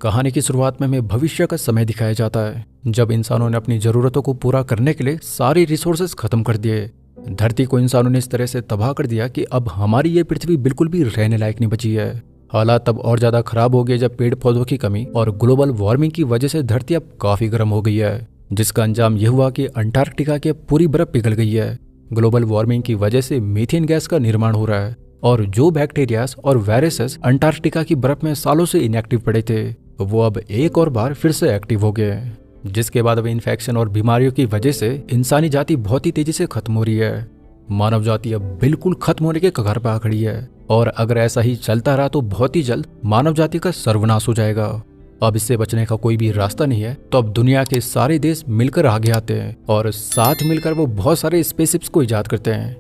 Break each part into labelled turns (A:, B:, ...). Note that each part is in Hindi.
A: कहानी की शुरुआत में हमें भविष्य का समय दिखाया जाता है, जब इंसानों ने अपनी जरूरतों को पूरा करने के लिए सारी रिसोर्सेज खत्म कर दिए। धरती को इंसानों ने इस तरह से तबाह कर दिया कि अब हमारी ये पृथ्वी बिल्कुल भी रहने लायक नहीं बची है। हालात तब और ज्यादा खराब हो गए जब पेड़ पौधों की कमी और ग्लोबल वार्मिंग की वजह से धरती अब काफी गर्म हो गई है, जिसका अंजाम यह हुआ कि अंटार्कटिका की पूरी बर्फ पिघल गई है। ग्लोबल वार्मिंग की वजह से मीथेन गैस का निर्माण हो रहा है और जो बैक्टीरियाज और वायरसेस अंटार्कटिका की बर्फ में सालों से इनएक्टिव पड़े थे, वो अब एक और बार फिर से एक्टिव हो गए, जिसके बाद अब इन्फेक्शन और बीमारियों की वजह से इंसानी जाति बहुत ही तेजी से खत्म हो रही है। मानव जाति अब बिल्कुल खत्म होने के कगार पर आ खड़ी है और अगर ऐसा ही चलता रहा तो बहुत ही जल्द मानव जाति का सर्वनाश हो जाएगा। अब इससे बचने का कोई भी रास्ता नहीं है, तो अब दुनिया के सारे देश मिलकर आगे आते हैं और साथ मिलकर वो बहुत सारे स्पेसशिप्स को इजाद करते हैं।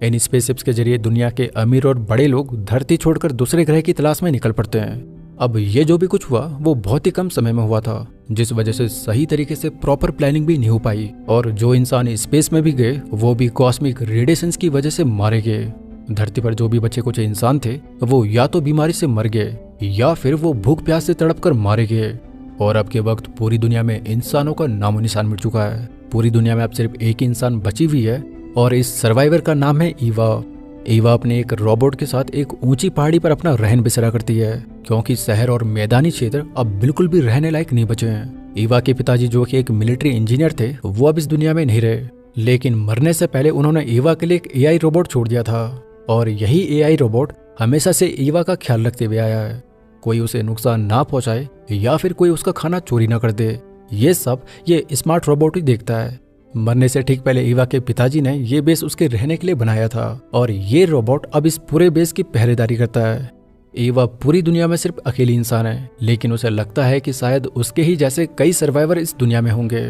A: इन स्पेसशिप्स के जरिए दुनिया के अमीर और बड़े लोग धरती छोड़कर दूसरे ग्रह की तलाश में निकल पड़ते हैं। अब ये जो भी कुछ हुआ वो बहुत ही कम समय में हुआ था, जिस वजह से सही तरीके से प्रॉपर प्लानिंग भी नहीं हो पाई और जो इंसान स्पेस में भी गए वो भी कॉस्मिक रेडिएशंस की वजह से मारे गए। धरती पर जो भी बचे कुछ इंसान थे वो या तो बीमारी से मर गए या फिर वो भूख प्यास से तड़प कर मारे गए। और अब के वक्त पूरी दुनिया में इंसानों का नामो निशान मिट चुका है। पूरी दुनिया में अब सिर्फ एक ही इंसान बची हुई है और इस सर्वाइवर का नाम है ईवा। ईवा अपने एक रोबोट के साथ एक ऊंची पहाड़ी पर अपना रहन बसेरा करती है, क्योंकि शहर और मैदानी क्षेत्र अब बिल्कुल भी रहने लायक नहीं बचे हैं। ईवा के पिताजी जो कि एक मिलिट्री इंजीनियर थे, वो अब इस दुनिया में नहीं रहे, लेकिन मरने से पहले उन्होंने ईवा के लिए एक एआई रोबोट छोड़ दिया था और यही एआई रोबोट हमेशा से ईवा का ख्याल रखते हुए आया है। कोई उसे नुकसान ना पहुंचाए या फिर कोई उसका खाना चोरी ना कर दे, ये सब ये स्मार्ट रोबोट ही देखता है। मरने से ठीक पहले ईवा के पिताजी ने ये बेस उसके रहने के लिए बनाया था और ये रोबोट अब इस पूरे बेस की पहरेदारी करता है। ईवा पूरी दुनिया में सिर्फ अकेली इंसान है, लेकिन उसे लगता है कि शायद उसके ही जैसे कई सर्वाइवर इस दुनिया में होंगे।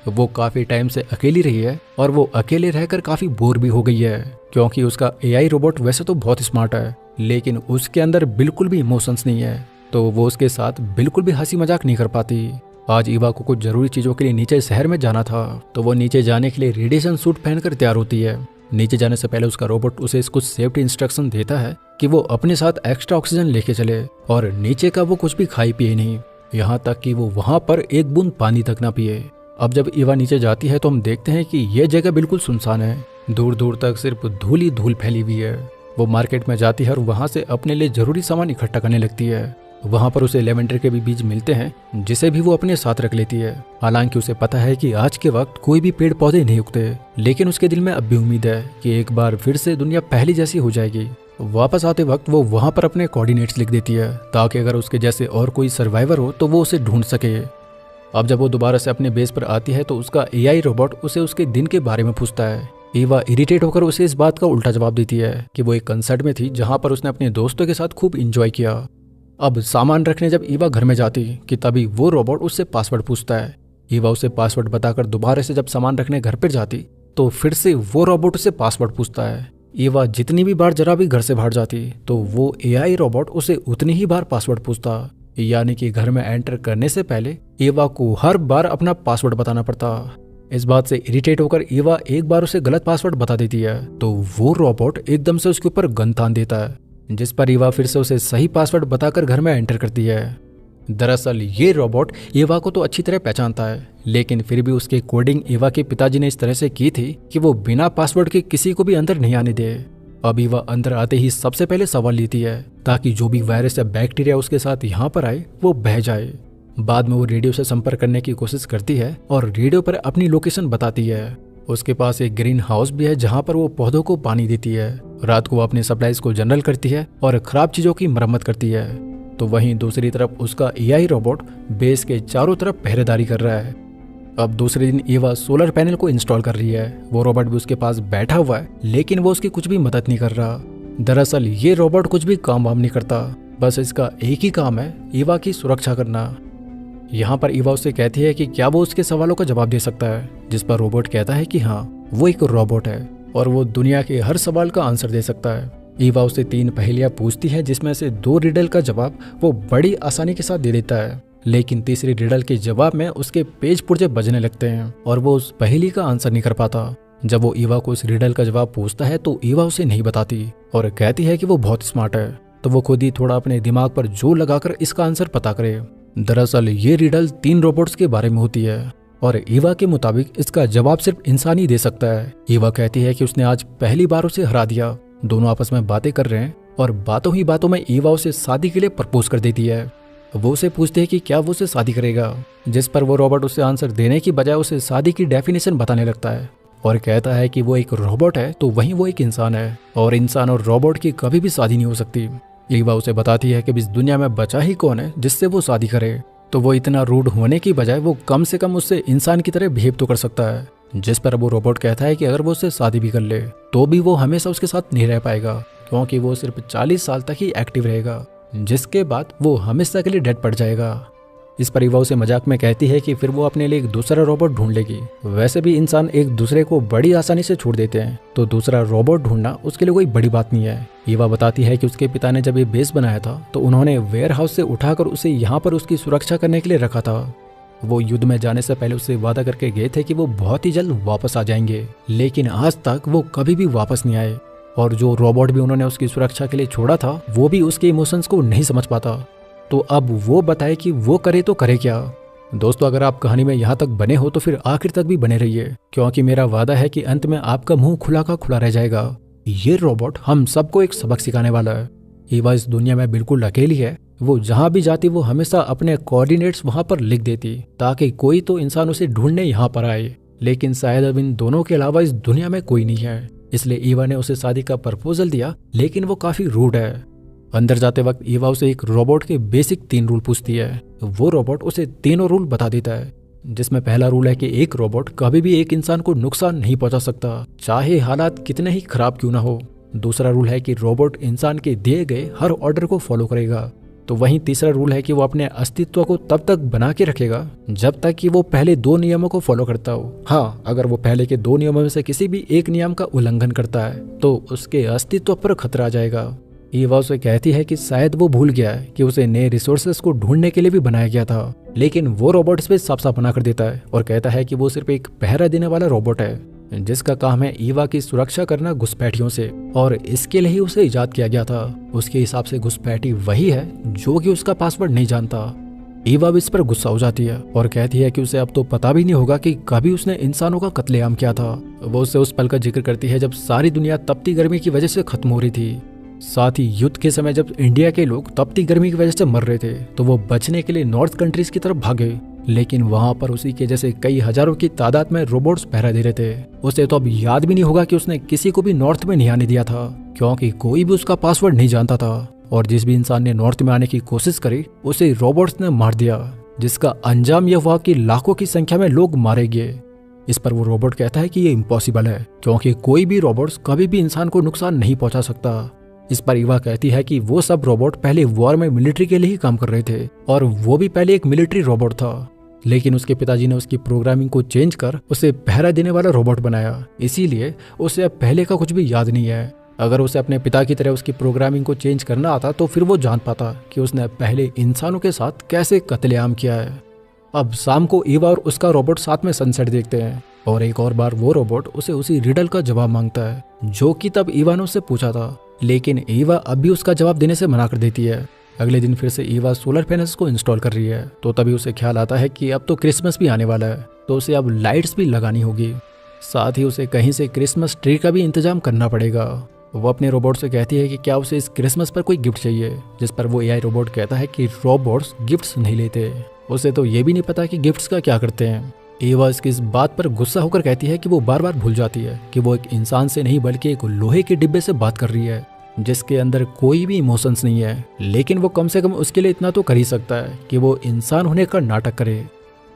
A: वो काफी टाइम से अकेली रही है और वो अकेले रहकर काफी बोर भी हो गई है, क्योंकि उसका एआई रोबोट वैसे तो बहुत स्मार्ट है, लेकिन उसके अंदर बिल्कुल भी इमोशंस नहीं है, तो वो उसके साथ बिल्कुल भी हंसी मजाक नहीं कर पाती। आज ईवा को कुछ जरूरी चीजों के लिए नीचे शहर में जाना था, तो वो नीचे जाने के लिए रेडिएशन सूट पहनकर तैयार होती है। नीचे जाने से पहले उसका रोबोट उसे कुछ सेफ्टी इंस्ट्रक्शन देता है कि वो अपने साथ एक्स्ट्रा ऑक्सीजन लेके चले और नीचे का वो कुछ भी खाई पिए नहीं, यहाँ तक कि वो वहां पर एक बूंद पानी तक ना पिए। अब जब ईवा नीचे जाती है तो हम देखते हैं कि ये जगह बिल्कुल सुनसान है, दूर दूर तक सिर्फ धूल ही धूल फैली हुई है। वो मार्केट में जाती है और वहां से अपने लिए जरूरी सामान इकट्ठा करने लगती है। वहां पर उसे लेवेंडर के भी बीज मिलते हैं, जिसे भी वो अपने साथ रख लेती है। हालांकि उसे पता है कि आज के वक्त कोई भी पेड़ पौधे नहीं उगते, लेकिन उसके दिल में अब भी उम्मीद है कि एक बार फिर से दुनिया पहली जैसी हो जाएगी। वापस आते वक्त वो वहां पर अपने कोऑर्डिनेट्स लिख देती है, ताकि अगर उसके जैसे और कोई सर्वाइवर हो तो वो उसे ढूंढ सके। अब जब वो दोबारा से अपने बेस पर आती है तो उसका एआई रोबोट उसे उसके दिन के बारे में पूछता है। ईवा इरिटेट होकर उसे इस बात का उल्टा जवाब देती है कि वो एक कंसर्ट में थी जहां पर उसने अपने दोस्तों के साथ खूब इंजॉय किया। अब सामान रखने जब ईवा घर में जाती कि तभी वो रोबोट उससे पासवर्ड पूछता है। ईवा उसे पासवर्ड बताकर दोबारा से जब सामान रखने घर पर जाती तो फिर से वो रोबोट उसे पासवर्ड पूछता है। ईवा जितनी भी बार जरा भी घर से बाहर जाती तो वो एआई रोबोट उसे उतनी ही बार पासवर्ड पूछता, यानी कि घर में एंटर करने से पहले ईवा को हर बार अपना पासवर्ड बताना पड़ता। इस बात से इरिटेट होकर ईवा एक बार उसे गलत पासवर्ड बता देती है तो वो रोबोट एकदम से उसके ऊपर गन तान देता है, जिस पर ईवा फिर से उसे सही पासवर्ड बताकर घर में एंटर करती है। दरअसल ये रोबोट ईवा को तो अच्छी तरह पहचानता है, लेकिन फिर भी उसकी कोडिंग ईवा के पिताजी ने इस तरह से की थी कि वो बिना पासवर्ड के किसी को भी अंदर नहीं आने दे। अब ईवा अंदर आते ही सबसे पहले सवाल लेती है ताकि जो भी वायरस या बैक्टीरिया उसके साथ यहाँ पर आए वो बह जाए। बाद में वो रेडियो से संपर्क करने की कोशिश करती है और रेडियो पर अपनी लोकेशन बताती है। उसके पास एक ग्रीन हाउस भी है जहाँ पर वो पौधों को पानी देती है। रात को वो अपने सप्लाईज को जनरल करती है और खराब चीजों की मरम्मत करती है। तो वहीं दूसरी तरफ उसका एआई रोबोट बेस के चारों तरफ पहरेदारी कर रहा है। अब दूसरे दिन ईवा सोलर पैनल को इंस्टॉल कर रही है। वो रोबोट भी उसके पास बैठा हुआ है, लेकिन वो उसकी कुछ भी मदद नहीं कर रहा। दरअसल ये रोबोट कुछ भी काम वाम नहीं करता, बस इसका एक ही काम है ईवा की सुरक्षा करना। यहाँ पर ईवा उससे कहती है कि क्या वो उसके सवालों का जवाब दे सकता है, जिस पर रोबोट कहता है कि हाँ, वो एक रोबोट है और वो दुनिया के हर सवाल का आंसर दे सकता है। ईवा उससे 3 पहेलियां पूछती है, जिसमें से 2 रिडल का जवाब वो बड़ी आसानी के साथ दे देता है, लेकिन तीसरी रिडल के जवाब में उसके पेज पुर्जे बजने लगते हैं और वो उस पहेली का आंसर नहीं कर पाता। जब वो ईवा को इस रिडल का जवाब पूछता है तो ईवा उसे नहीं बताती और कहती है कि वो बहुत स्मार्ट है, तो वो खुद ही थोड़ा अपने दिमाग पर जोर लगाकर इसका आंसर पता करे। दरअसल ये रिडल 3 रोबोट्स के बारे में होती है और ईवा के मुताबिक इसका जवाब सिर्फ इंसान ही दे सकता है। ईवा कहती है कि उसने आज पहली बार उसे हरा दिया। दोनों आपस में बातें कर रहे हैं और बातों ही बातों में ईवा उसे शादी के लिए प्रपोज कर देती है। वो उसे पूछते हैं कि क्या वो उसे शादी करेगा, जिस पर वो रोबोट उसे आंसर देने की बजाय उसे शादी की डेफिनेशन बताने लगता है और कहता है कि वो एक रोबोट है तो वहीं वो एक इंसान है और इंसान और रोबोट की कभी भी शादी नहीं हो सकती। ईवा उसे बताती है कि इस दुनिया में बचा ही कौन है जिससे वो शादी करे, तो वो इतना रूड होने की बजाय वो कम से कम उससे इंसान की तरह बिहेव तो कर सकता है। जिस पर वो रोबोट कहता है कि अगर वो उससे शादी भी कर ले तो भी वो हमेशा उसके साथ नहीं रह पाएगा, क्योंकि वो सिर्फ 40 साल तक ही एक्टिव रहेगा, जिसके बाद वो हमेशा के लिए डेड पड़ जाएगा। इस पर ईवा उसे मजाक में कहती है कि फिर वो अपने लिए एक दूसरा रोबोट ढूंढ लेगी। वैसे भी इंसान एक दूसरे को बड़ी आसानी से छोड़ देते हैं, तो दूसरा रोबोट ढूंढना उसके लिए कोई बड़ी बात नहीं है। ईवा बताती है कि उसके पिता ने जब ये बेस बनाया था तो उन्होंने वेयर हाउस से उठाकर उसे यहाँ पर उसकी सुरक्षा करने के लिए रखा था। वो युद्ध में जाने से पहले उससे वादा करके गए थे कि वो बहुत ही जल्द वापस आ जाएंगे, लेकिन आज तक वो कभी भी वापस नहीं आए। और जो रोबोट भी उन्होंने उसकी सुरक्षा के लिए छोड़ा था वो भी उसके इमोशंस को नहीं समझ पाता। तो अब वो बताए कि वो करे तो करे क्या। दोस्तों, अगर आप कहानी में यहाँ तक बने हो तो फिर आखिर तक भी बने रहिए, क्योंकि मेरा वादा है कि अंत में आपका मुंह खुला का खुला रह जाएगा। ये रोबोट हम सबको एक सबक सिखाने वाला है। ईवा इस दुनिया में बिल्कुल अकेली है। वो जहाँ भी जाती वो हमेशा अपने कोऑर्डिनेट्स वहां पर लिख देती ताकि कोई तो इंसान उसे ढूंढने यहाँ पर आए, लेकिन शायद अब इन दोनों के अलावा इस दुनिया में कोई नहीं है। इसलिए ईवा ने उसे शादी का प्रपोजल दिया, लेकिन वो काफी रूड है। अंदर जाते वक्त ईवा उसे एक रोबोट के बेसिक 3 रूल पूछती है। वो रोबोट उसे तीनों रूल बता देता है, जिसमें पहला रूल है कि एक रोबोट कभी भी एक इंसान को नुकसान नहीं पहुंचा सकता, चाहे हालात कितने ही खराब क्यों ना हो। दूसरा रूल है कि रोबोट इंसान के दिए गए हर ऑर्डर को फॉलो करेगा। तो वहीं तीसरा रूल है कि वो अपने अस्तित्व को तब तक बना के रखेगा जब तक कि वो पहले 2 नियमों को फॉलो करता हो। हाँ, अगर वो पहले के 2 नियमों में से किसी भी एक नियम का उल्लंघन करता है तो उसके अस्तित्व पर खतरा आ जाएगा। ईवा उसे कहती है कि शायद वो भूल गया है कि उसे नए रिसोर्सेस को ढूंढने के लिए भी बनाया गया था, लेकिन वो रोबोट इस पे साफ साफ मना कर देता है और कहता है कि वो सिर्फ एक पहरा देने वाला रोबोट है जिसका काम है ईवा की सुरक्षा करना घुसपैठियों से, और इसके लिए ही उसे इजाद किया गया था। उसके हिसाब से घुसपैठी वही है जो कि उसका पासवर्ड नहीं जानता। ईवा भी इस पर गुस्सा हो जाती है और कहती है कि उसे अब तो पता भी नहीं होगा कि कभी उसने इंसानों का कत्लेआम किया था। वो उससे उस पल का जिक्र करती है जब सारी दुनिया तपती गर्मी की वजह से खत्म हो रही थी। साथ ही युद्ध के समय जब इंडिया के लोग तपती गर्मी की वजह से मर रहे थे तो वो बचने के लिए नॉर्थ कंट्रीज की तरफ भागे, लेकिन वहां पर उसी के जैसे कई हजारों की तादाद में रोबोट्स पहरा दे रहे थे। उसे तो अब याद भी नहीं होगा कि उसने किसी को भी नॉर्थ में नहीं आने दिया था, क्योंकि कोई भी उसका पासवर्ड नहीं जानता था। और जिस भी इंसान ने नॉर्थ में आने की कोशिश करी उसे रोबोट्स ने मार दिया, जिसका अंजाम यह हुआ कि लाखों की संख्या में लोग मारे गए। इस पर वो रोबोट कहता है कि ये इम्पॉसिबल है, क्योंकि कोई भी रोबोट्स कभी भी इंसान को नुकसान नहीं पहुंचा सकता। इस पर ईवा कहती है कि वो सब रोबोट पहले वॉर में मिलिट्री के लिए ही काम कर रहे थे और वो भी पहले एक मिलिट्री रोबोट था, लेकिन उसके पिताजी ने उसकी प्रोग्रामिंग को चेंज कर उसे पहरा देने वाला रोबोट बनाया। इसीलिए उसे अब पहले का कुछ भी याद नहीं है। अगर उसे अपने पिता की तरह उसकी प्रोग्रामिंग को चेंज करना आता तो फिर वो जान पाता कि उसने पहले इंसानों के साथ कैसे कत्लेआम किया है। अब शाम को ईवा और उसका रोबोट साथ में सनसेट देखते हैं और एक और बार वो रोबोट उसे उसी रिडल का जवाब मांगता है जो कि तब ईवा ने उससे पूछा था, लेकिन ईवा अब भी उसका जवाब देने से मना कर देती है। अगले दिन फिर से ईवा सोलर पैनल्स को इंस्टॉल कर रही है, तो तभी उसे ख्याल आता है कि अब तो क्रिसमस भी आने वाला है, तो उसे अब लाइट्स भी लगानी होगी। साथ ही उसे कहीं से क्रिसमस ट्री का भी इंतजाम करना पड़ेगा। वो अपने रोबोट से कहती है कि क्या उसे इस क्रिसमस पर कोई गिफ्ट चाहिए, जिस पर वो एआई रोबोट कहता है कि रोबोट्स गिफ्ट्स नहीं लेते। उसे तो ये भी नहीं पता कि गिफ्ट्स का क्या करते हैं। ईवा इसकी इस बात पर गुस्सा होकर कहती है कि वो बार बार भूल जाती है कि वो एक इंसान से नहीं बल्कि एक लोहे के डिब्बे से बात कर रही है जिसके अंदर कोई भी इमोशंस नहीं है, लेकिन वो कम से कम उसके लिए इतना तो कर ही सकता है कि वो इंसान होने का नाटक करे।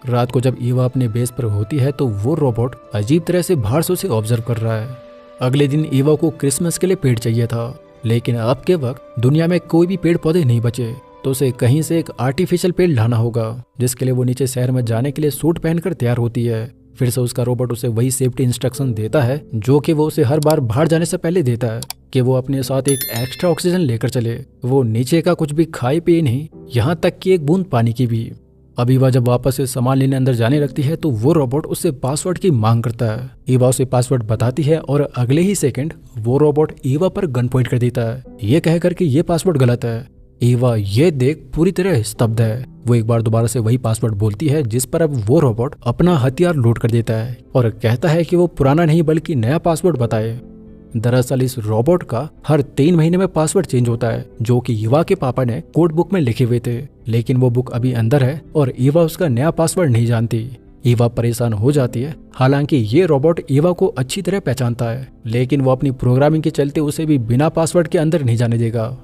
A: रात को जब ईवा अपने बेस पर होती है तो वो रोबोट अजीब तरह से बाहर से उसे ऑब्जर्व कर रहा है। अगले दिन ईवा को क्रिसमस के लिए पेड़ चाहिए था, लेकिन अब के वक्त दुनिया में कोई भी पेड़ पौधे नहीं बचे, तो उसे कहीं से एक आर्टिफिशियल पेड़ लाना होगा, जिसके लिए वो नीचे शहर में जाने के लिए सूट पहनकर तैयार होती है। फिर से उसका रोबोट उसे वही सेफ्टी इंस्ट्रक्शन देता है जो कि वो उसे हर बार बाहर जाने से पहले देता है कि वो अपने साथ एक एक्स्ट्रा ऑक्सीजन लेकर चले। वो नीचे का कुछ भी खाए पिए नहीं, यहाँ तक कि एक बूंद पानी की भी। अब ईवा जब वापस से सामान लेने अंदर जाने लगती है तो वो रोबोट उससे पासवर्ड की मांग करता है। ईवा उसे पासवर्ड बताती है और अगले ही सेकंड वो रोबोट ईवा पर गन पॉइंट कर देता है, ये कहकर कि ये पासवर्ड गलत है। ईवा ये देख पूरी तरह स्तब्ध है। वो एक बार दोबारा से वही पासवर्ड बोलती है, जिस पर अब वो रोबोट अपना हथियार लोड कर देता है और कहता है कि वो पुराना नहीं बल्कि नया पासवर्ड बताए। दरअसल इस रोबोट का हर 3 महीने में पासवर्ड चेंज होता है, जो कि ईवा के पापा ने कोड बुक में लिखे हुए थे, लेकिन वो बुक अभी अंदर है और ईवा उसका नया पासवर्ड नहीं जानती। ईवा परेशान हो जाती है। हालांकि ये रोबोट ईवा को अच्छी तरह पहचानता है, लेकिन वो अपनी प्रोग्रामिंग के चलते उसे भी बिना पासवर्ड के अंदर नहीं जाने देगा।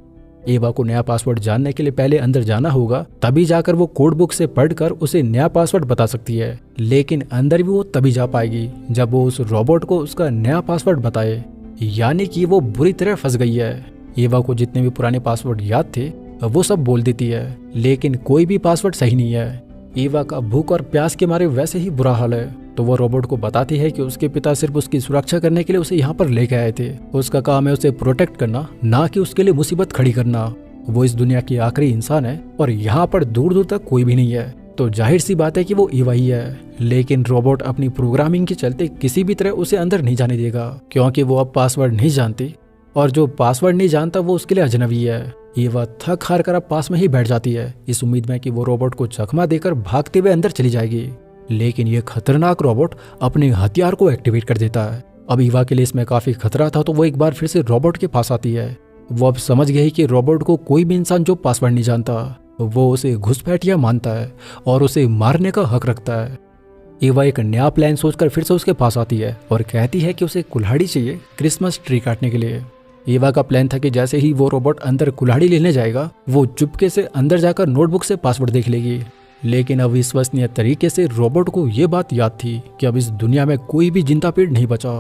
A: ईवा को नया पासवर्ड जानने के लिए पहले अंदर जाना होगा, तभी जाकर वो कोड बुक से पढ़कर उसे नया पासवर्ड बता सकती है। लेकिन अंदर भी वो तभी जा पाएगी जब वो उस रोबोट को उसका नया पासवर्ड बताए, यानी कि वो बुरी तरह फंस गई है। ईवा को जितने भी पुराने पासवर्ड याद थे वो सब बोल देती है, लेकिन कोई भी पासवर्ड सही नहीं है। ईवा का भूख और प्यास के मारे वैसे ही बुरा हाल है, तो वो रोबोट को बताती है कि उसके पिता सिर्फ उसकी सुरक्षा करने के लिए उसे यहाँ पर लेके आए थे। उसका काम है उसे प्रोटेक्ट करना, ना कि उसके लिए मुसीबत खड़ी करना। वो इस दुनिया की आखिरी इंसान है और यहाँ पर दूर दूर तक कोई भी नहीं है, तो जाहिर सी बात है कि वो ईवा ही है। लेकिन रोबोट अपनी प्रोग्रामिंग के चलते किसी भी तरह उसे अंदर नहीं जाने देगा, क्योंकि वो अब पासवर्ड नहीं जानती और जो पासवर्ड नहीं जानता वो उसके लिए अजनबी है। ईवा थक हार कर अब पास में ही बैठ जाती है, इस उम्मीद में कि वो रोबोट को चकमा देकर भागते हुए अंदर चली जाएगी। लेकिन ये खतरनाक रोबोट अपने हथियार को एक्टिवेट कर देता है। अब ईवा के लिए इसमें काफी खतरा था, तो वो एक बार फिर से रोबोट के पास आती है। वो अब समझ गई कि रोबोट को कोई भी इंसान जो पासवर्ड नहीं जानता वो उसे घुसपैठिया मानता है और उसे मारने का हक रखता है। ईवा एक नया प्लान सोचकर फिर से उसके पास आती है और कहती है कि उसे कुल्हाड़ी चाहिए क्रिसमस ट्री काटने के लिए। ईवा का प्लान था कि जैसे ही वो रोबोट अंदर कुल्हाड़ी लेने जाएगा, वो चुपके से अंदर जाकर नोटबुक से पासवर्ड देख लेगी। लेकिन अविश्वसनीय तरीके से रोबोट को ये बात याद थी कि अब इस दुनिया में कोई भी जिंदा पेड़ नहीं बचा।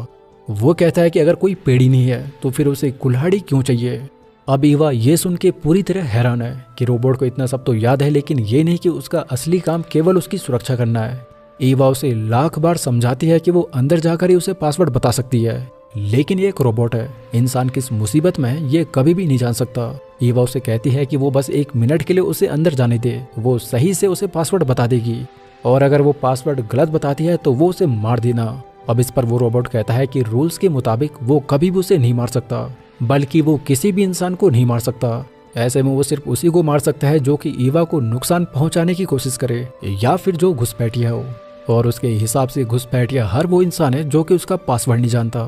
A: वो कहता है कि अगर कोई पेड़ ही नहीं है तो फिर उसे कुल्हाड़ी क्यों चाहिए। अब ईवा ये सुन के पूरी तरह हैरान है कि रोबोट को इतना सब तो याद है, लेकिन ये नहीं कि उसका असली काम केवल उसकी सुरक्षा करना है। ईवा उसे लाख बार समझाती है कि वो अंदर जाकर ही उसे पासवर्ड बता सकती है, लेकिन ये एक रोबोट है, इंसान किस मुसीबत में है ये कभी भी नहीं जान सकता। ईवा उसे कहती है कि वो बस 1 मिनट के लिए उसे अंदर जाने दे, वो सही से उसे पासवर्ड बता देगी, और अगर वो पासवर्ड गलत बताती है तो वो उसे मार देना। अब इस पर वो रोबोट कहता है कि रूल्स के मुताबिक वो कभी भी उसे नहीं मार सकता, बल्कि वो किसी भी इंसान को नहीं मार सकता। ऐसे में वो सिर्फ उसी को मार सकता है जो कि ईवा को नुकसान पहुंचाने की कोशिश करे या फिर जो घुसपैठिया हो, और उसके हिसाब से घुसपैठिया हर वो इंसान है जो कि उसका पासवर्ड नहीं जानता।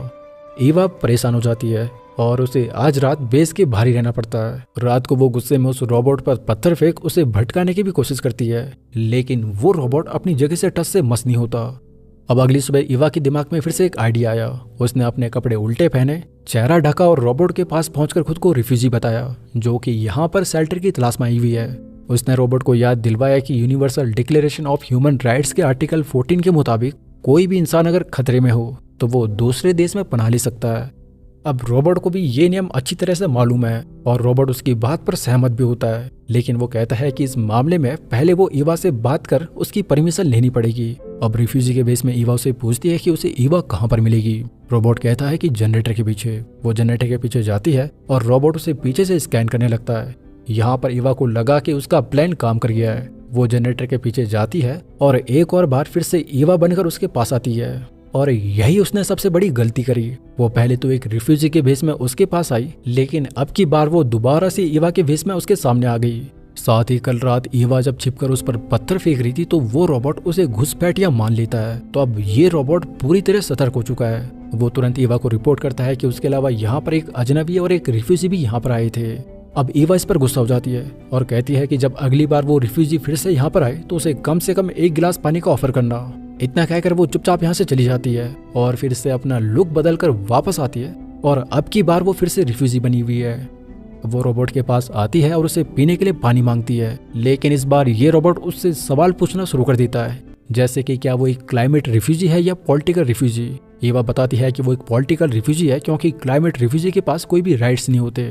A: ईवा परेशान हो जाती है और उसे आज रात बेस के भारी रहना पड़ता है। रात को वो गुस्से में उस रोबोट पर पत्थर फेंक उसे भटकाने की भी कोशिश करती है, लेकिन वो रोबोट अपनी जगह से टस से मस नहीं होता। अब अगली सुबह ईवा के दिमाग में फिर से एक आइडिया आया। उसने अपने कपड़े उल्टे पहने, चेहरा ढका और रोबोट के पास पहुंचकर खुद को रिफ्यूजी बताया, जो कि यहाँ पर शेल्टर की तलाश में आई हुई है। उसने रोबोट को याद दिलवाया कि universal declaration of human rights के आर्टिकल 14 के मुताबिक कोई भी इंसान अगर खतरे में हो तो वो दूसरे देश में पनाह ले सकता है। अब रोबोट को भी ये नियम अच्छी तरह से मालूम है और रोबोट उसकी बात पर सहमत भी होता है, लेकिन वो कहता है कि इस मामले में पहले वो ईवा से बात कर उसकी परमिशन लेनी पड़ेगी। अब रिफ्यूजी के बेस में ईवा उसे पूछती है कि उसे ईवा कहाँ पर मिलेगी। रोबोट कहता है कि जनरेटर के पीछे। वो जनरेटर के पीछे जाती है और रोबोट उसे पीछे से स्कैन करने लगता है। यहाँ पर ईवा को लगा कि उसका प्लान काम कर गया है। वो जनरेटर के पीछे जाती है और एक और बार फिर से ईवा बनकर उसके पास आती है, और यही उसने सबसे बड़ी गलती करी। वो पहले तो एक रिफ्यूजी के भेस में उसके पास आई, लेकिन अब की बार वो दोबारा से ईवा के भेस में उसके सामने आ गई। साथ ही कल रात ईवा जब छिपकर उस पर पत्थर फेंक रही थी तो वो रोबोट उसे घुसपैठिया मान लेता है। तो अब ये रोबोट पूरी तरह सतर्क हो चुका है। वो तुरंत ईवा को रिपोर्ट करता है कि उसके अलावा यहाँ पर एक अजनबी और एक रिफ्यूजी भी यहाँ पर आए थे। अब ईवा इस पर गुस्सा हो जाती है और कहती है कि जब अगली बार वो रिफ्यूजी फिर से यहाँ पर आए तो उसे कम से कम 1 गिलास पानी का ऑफर करना। इतना कहकर वो चुपचाप यहाँ से चली जाती है और फिर से अपना लुक बदलकर वापस आती है, और अब की बार वो फिर से रिफ्यूजी बनी हुई है। वो रोबोट के पास आती है और उसे पीने के लिए पानी मांगती है, लेकिन इस बार ये रोबोट उससे सवाल पूछना शुरू कर देता है, जैसे कि क्या वो एक क्लाइमेट रिफ्यूजी है या पॉलिटिकल रिफ्यूजी। ईवा बताती है कि वो एक पॉलिटिकल रिफ्यूजी है क्योंकि क्लाइमेट रिफ्यूजी के पास कोई भी राइट्स नहीं होते।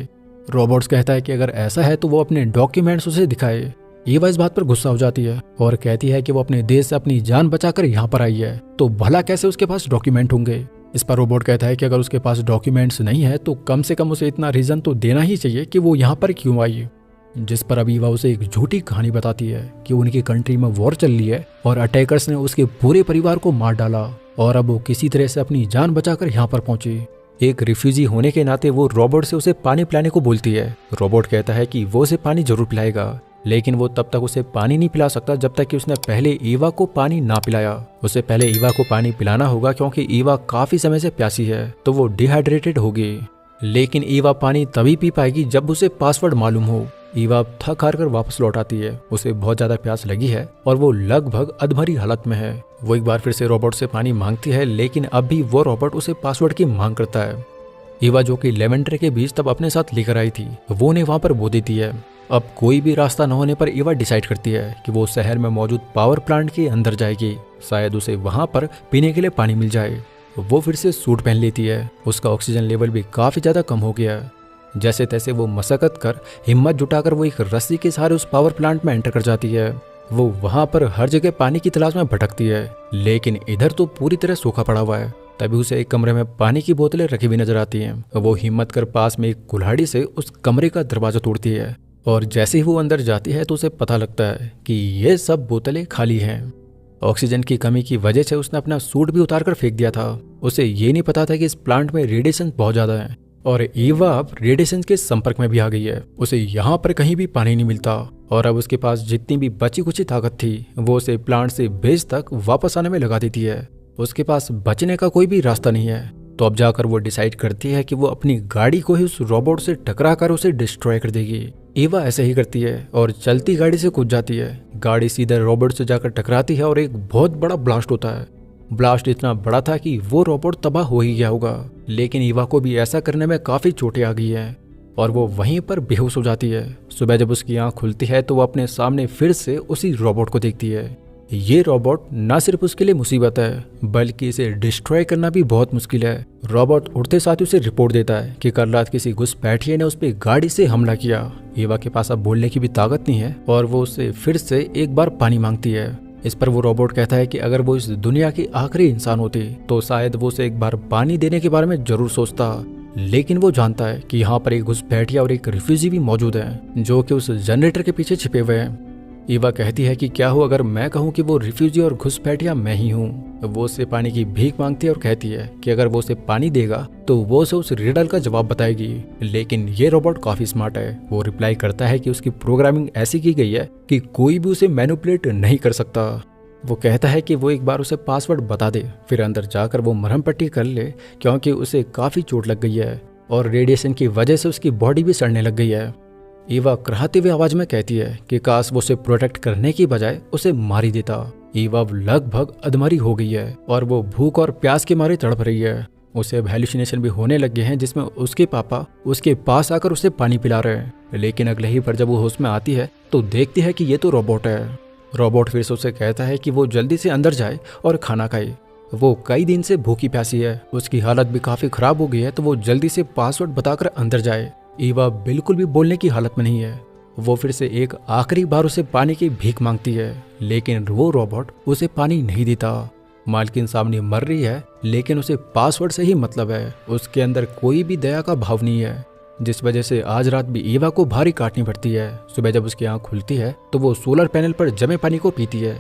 A: रोबोट्स कहता है कि अगर ऐसा है तो वो अपने डॉक्यूमेंट्स उसे दिखाए। ईवा इस बात पर गुस्सा हो जाती है और कहती है कि वो अपने देश से अपनी जान बचाकर यहाँ पर आई है, तो भला कैसे उसके पास डॉक्यूमेंट होंगे। इस पर रोबोट कहता है कि अगर उसके पास डॉक्यूमेंट्स नहीं है तो कम से कम उसे इतना रीजन तो देना ही चाहिए कि वो यहाँ पर क्यों आई। जिस पर अब ईवा उसे एक झूठी कहानी बताती है कि उनकी कंट्री में वॉर चल रही है और अटैकर्स ने उसके पूरे परिवार को मार डाला और अब वो किसी तरह से अपनी जान बचाकर यहाँ पर पहुंची। एक रिफ्यूजी होने के नाते वो रोबोट से उसे पानी पिलाने को बोलती है। रोबोट कहता है कि वो उसे पानी जरूर पिलाएगा, लेकिन वो तब तक उसे पानी नहीं पिला सकता जब तक कि उसने पहले ईवा को पानी ना पिलाया। उसे पहले ईवा को पानी पिलाना होगा क्योंकि ईवा काफी समय से प्यासी है, तो वो डिहाइड्रेटेड होगी। लेकिन ईवा पानी तभी पी पाएगी जब उसे पासवर्ड मालूम हो। ईवा थक हार कर वापस लौट आती है। उसे बहुत ज्यादा प्यास लगी है और वो लगभग अधमरी हालत में है। वो एक बार फिर से रोबोट से पानी मांगती है, लेकिन अब भी वो रोबोट उसे पासवर्ड की मांग करता है। ईवा जो कि लेवेंडर के बीज तब अपने साथ लेकर आई थी, वो उन्हें वहां पर बो देती है। अब कोई भी रास्ता न होने पर ईवा डिसाइड करती है कि वो शहर में मौजूद पावर प्लांट के अंदर जाएगी, शायद उसे वहां पर पीने के लिए पानी मिल जाए। वो फिर से सूट पहन लेती है। उसका ऑक्सीजन लेवल भी काफी ज्यादा कम हो गया है। जैसे तैसे वो मशक्कत कर हिम्मत जुटाकर वो एक रस्सी के सहारे उस पावर प्लांट में एंटर कर जाती है। वो वहां पर हर जगह पानी की तलाश में भटकती है, लेकिन इधर तो पूरी तरह सूखा पड़ा हुआ है। तभी उसे एक कमरे में पानी की बोतलें रखी हुई नजर आती हैं। वो हिम्मत कर पास में एक कुल्हाड़ी से उस कमरे का दरवाजा तोड़ती है, और जैसे ही वो अंदर जाती है तो उसे पता लगता है कि ये सब बोतलें खाली हैं। ऑक्सीजन की कमी की वजह से उसने अपना सूट भी उतार कर फेंक दिया था। उसे ये नहीं पता था कि इस प्लांट में रेडिएशन बहुत ज्यादा है, और ईवा अब रेडिएशन के संपर्क में भी आ गई है। उसे यहाँ पर कहीं भी पानी नहीं मिलता, और अब उसके पास जितनी भी बची कुची ताकत थी वो उसे प्लांट से बेस तक वापस आने में लगा देती है। उसके पास बचने का कोई भी रास्ता नहीं है। तो अब जाकर वो डिसाइड करती है कि वो अपनी गाड़ी को ही उस रोबोट से टकरा कर उसे डिस्ट्रॉय कर देगी। ईवा ऐसे ही करती है और चलती गाड़ी से कूद जाती है। गाड़ी सीधे रोबोट से जाकर टकराती है और एक बहुत बड़ा ब्लास्ट होता है। ब्लास्ट इतना बड़ा था कि वो रोबोट तबाह हो ही गया होगा, लेकिन ईवा को भी ऐसा करने में काफी चोटें आ गई हैं और वो वहीं पर बेहोश हो जाती है। सुबह जब उसकी आंख खुलती है तो वो अपने सामने फिर से उसी रोबोट को देखती है। ये रोबोट न सिर्फ उसके लिए मुसीबत है, बल्कि इसे डिस्ट्रॉय करना भी बहुत मुश्किल है। रोबोट उठते साथ ही उसे रिपोर्ट देता है कि कल रात किसी घुसपैठिए ने उस पर गाड़ी से हमला किया। ईवा के पास अब बोलने की भी ताकत नहीं है और वो उससे फिर से एक बार पानी मांगती है। इस पर वो रोबोट कहता है कि अगर वो इस दुनिया की आखिरी इंसान होती तो शायद वो उसे एक बार पानी देने के बारे में जरूर सोचता, लेकिन वो जानता है कि यहाँ पर एक घुसपैठिया और एक रिफ्यूजी भी मौजूद है जो कि उस जनरेटर के पीछे छिपे हुए हैं। ईवा कहती है कि क्या हो अगर मैं कहूँ कि वो रिफ्यूजी और घुसपैठिया मैं ही हूँ। वो उससे पानी की भीख मांगती है और कहती है कि अगर वो उसे पानी देगा तो वो उसे उस रिडल का जवाब बताएगी। लेकिन ये रोबोट काफी स्मार्ट है। वो रिप्लाई करता है कि उसकी प्रोग्रामिंग ऐसी की गई है कि कोई भी उसे मैनिपुलेट नहीं कर सकता। वो कहता है कि वो एक बार उसे पासवर्ड बता दे, फिर अंदर जाकर वो मरहम पट्टी कर ले, क्योंकि उसे काफी चोट लग गई है और रेडिएशन की वजह से उसकी बॉडी भी सड़ने लग गई है। ईवा कराहती हुई आवाज में कहती है कि काश वो उसे प्रोटेक्ट करने की बजाय उसे मार ही देता। ईवा लगभग अधमरी हो गई है और वो भूख और प्यास के मारे तड़प रही है। उसे अब हेलुसिनेशन भी होने लगे हैं जिसमें उसके पापा उसके पास आकर उसे पानी पिला रहे हैं। लेकिन अगले ही पर जब वो होश में आती है तो देखती है कि ये तो रोबोट है। रोबोट फिर से उसे कहता है कि वो जल्दी से अंदर जाए और खाना खाए। वो कई दिन से भूखी प्यासी है, उसकी हालत भी काफी खराब हो गई है, तो वो जल्दी से पासवर्ड बताकर अंदर जाए। ईवा बिल्कुल भी बोलने की हालत में नहीं है। वो फिर से एक आखिरी बार उसे पानी की भीख मांगती है, लेकिन वो रोबोट उसे पानी नहीं देता। मालकिन सामने मर रही है, लेकिन उसे पासवर्ड से ही मतलब है। उसके अंदर कोई भी दया का भाव नहीं है, जिस वजह से आज रात भी ईवा को भारी काटनी पड़ती है। सुबह जब उसकी आंख खुलती है तो वो सोलर पैनल पर जमे पानी को पीती है।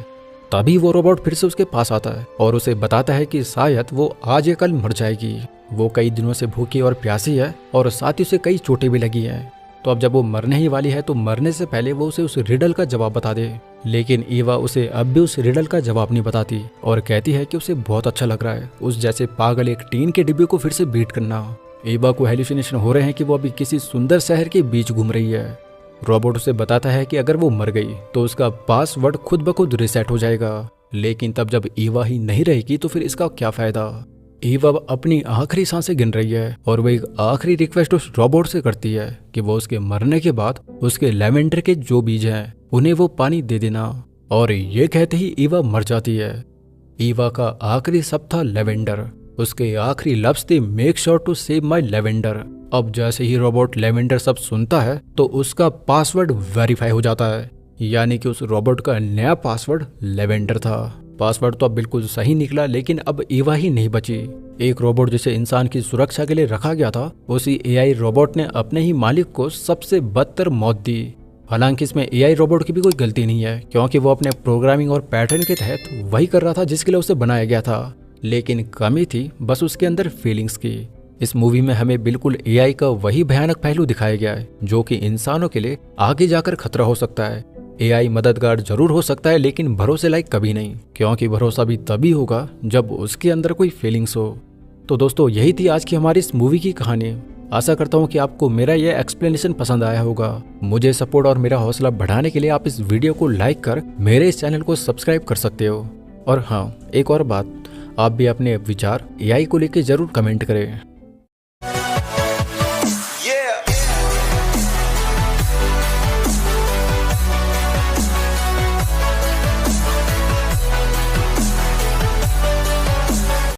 A: तभी वो रोबोट फिर से उसके पास आता है और उसे बताता है कि शायद वो आज या कल मर जाएगी। वो कई दिनों से भूखी और प्यासी है और साथ ही उसे कई चोटें भी लगी हैं। तो अब जब वो मरने ही वाली है तो मरने से पहले वो उसे उस रिडल का जवाब बता दे। लेकिन ईवा उसे अब भी उस रिडल का जवाब नहीं बताती और कहती है कि उसे बहुत अच्छा लग रहा है उस जैसे पागल एक टीन के डिब्बे को फिर से बीट करना। ईवा को हेलुसिनेशन हो रहे हैं कि वो अभी किसी सुंदर शहर के बीच घूम रही है। रोबोट उसे बताता है कि अगर वो मर गई तो उसका पासवर्ड खुद ब खुद रिसेट हो जाएगा, लेकिन तब जब ईवा ही नहीं रहेगी तो फिर इसका क्या फायदा। ईवा अपनी आखिरी सांसें गिन रही है और वो एक आखिरी रिक्वेस्ट उस रोबोट से करती है कि वो उसके मरने के बाद उसके लेवेंडर के जो बीज हैं उन्हें वो पानी दे देना। और ये कहते ही ईवा मर जाती है। ईवा का आखिरी शब्द था लेवेंडर। उसके आखिरी लफ्ज थे make sure to save my lavender. अब जैसे ही रोबोट लेवेंडर शब्द सुनता है तो उसका पासवर्ड वेरीफाई हो जाता है, यानी कि उस रोबोट का नया पासवर्ड लेवेंडर था। पासवर्ड तो अब बिल्कुल सही निकला, लेकिन अब ईवा ही नहीं बची। एक रोबोट जिसे इंसान की सुरक्षा के लिए रखा गया था, उसी एआई रोबोट ने अपने ही मालिक को सबसे बदतर मौत दी। हालांकि इसमें एआई रोबोट की भी कोई गलती नहीं है, क्योंकि वो अपने प्रोग्रामिंग और पैटर्न के तहत वही कर रहा था जिसके लिए उसे बनाया गया था। लेकिन कमी थी बस उसके अंदर फीलिंग्स की। इस मूवी में हमें बिल्कुल एआई का वही भयानक पहलू दिखाया गया है जो कि इंसानों के लिए आगे जाकर खतरा हो सकता है। एआई मददगार जरूर हो सकता है लेकिन भरोसे लायक कभी नहीं, क्योंकि भरोसा भी तभी होगा जब उसके अंदर कोई फीलिंग्स हो। तो दोस्तों यही थी आज की हमारी इस मूवी की कहानी। आशा करता हूँ कि आपको मेरा यह एक्सप्लेनेशन पसंद आया होगा। मुझे सपोर्ट और मेरा हौसला बढ़ाने के लिए आप इस वीडियो को लाइक कर मेरे इस चैनल को सब्सक्राइब कर सकते हो। और हाँ, एक और बात, आप भी अपने विचार एआई को लेकर जरूर कमेंट करें।